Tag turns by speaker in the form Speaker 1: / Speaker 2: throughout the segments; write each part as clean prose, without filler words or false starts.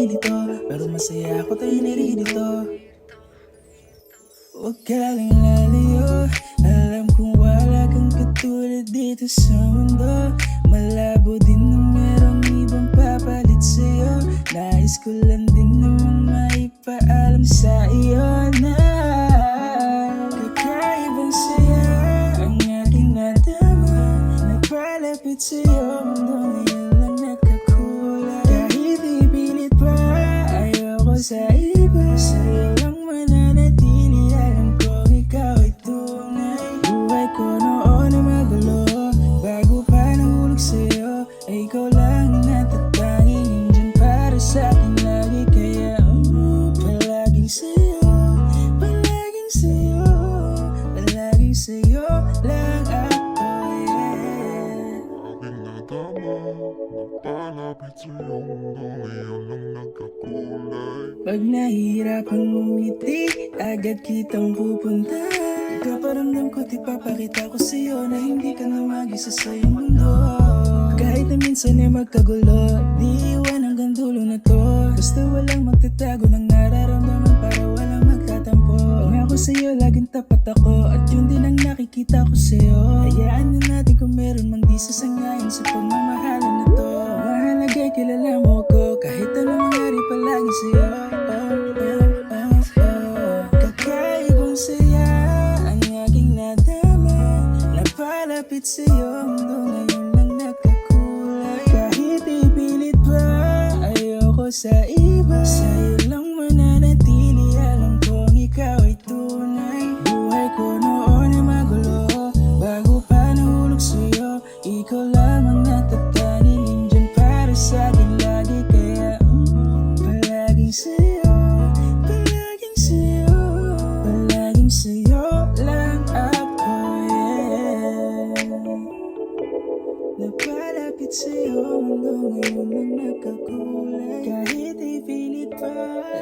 Speaker 1: nalilito, pero masaya ako tayo naririto. Huwag ka lang lalayo, alam kong wala kang katulad dito sa mundo. Malabo din na merong ibang papalit sa'yo. Nais ko lang din naman maipaalam sa iyo na kakaibang saya ang aking nadama. Napalapit sa'yo, mundo ngayon lang nakakulay. Kahit ipilit pa, ayoko sa iba. Sa'yo lang mananatili, alam kong ikaw ay tunay. Buhay ko noon na magulo, bago pa nahulog sa'yo, ay ikaw lang ang natatanging nandyan para sa'kin lagi. Kaya palaging sa'yo, palaging sa'yo, palaging sa'yo lang ako, yeah.
Speaker 2: Aking nadama, napalapit sa'yo, mundo ngayon lang nagkakulay.
Speaker 1: Pag nahihirapan ngumiti, agad kitang pupunta. Kaparamdam ko, tipapakita ko sa'yo na hindi ka na mag-isa sa iyong mundo. Kahit na minsan ay magkagulo, di iwan hanggang dulo na to. Basta walang magtatago ng nararamdaman para walang magtatampo. Pangako sa'yo, laging tapat ako, at yun din ang nakikita ko sa'yo. Hayaan na natin kung meron mang di sasangayon sa pagmamahalan na to. Mahalagay, kilala mo ko, kahit anong mangyari palagi sa'yo. Kakaibang saya ang aking nadama. Napalapit sa'yo, mundo ngayon lang nakakulay. Kahit ipilit pa, ayoko sa iba. Sa'yo lang mananatili, alam kong ikaw ay tunay. Buhay ko noon ay magulo, bago pa nahulog sa'yo, ikaw lang ang natatanging nandyan para sa'kin lagi. Kaya palaging sa'yo, palaging sa'yo, palaging sa'yo lang ako, yeah. Napalapit sa'yo, mundo ngayon lang nakakulay. Kahit ipilit pa,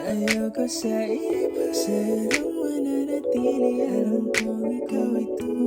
Speaker 1: ayoko sa iba. Sa'yo lang mananatili, alam kong ikaw ay tunay.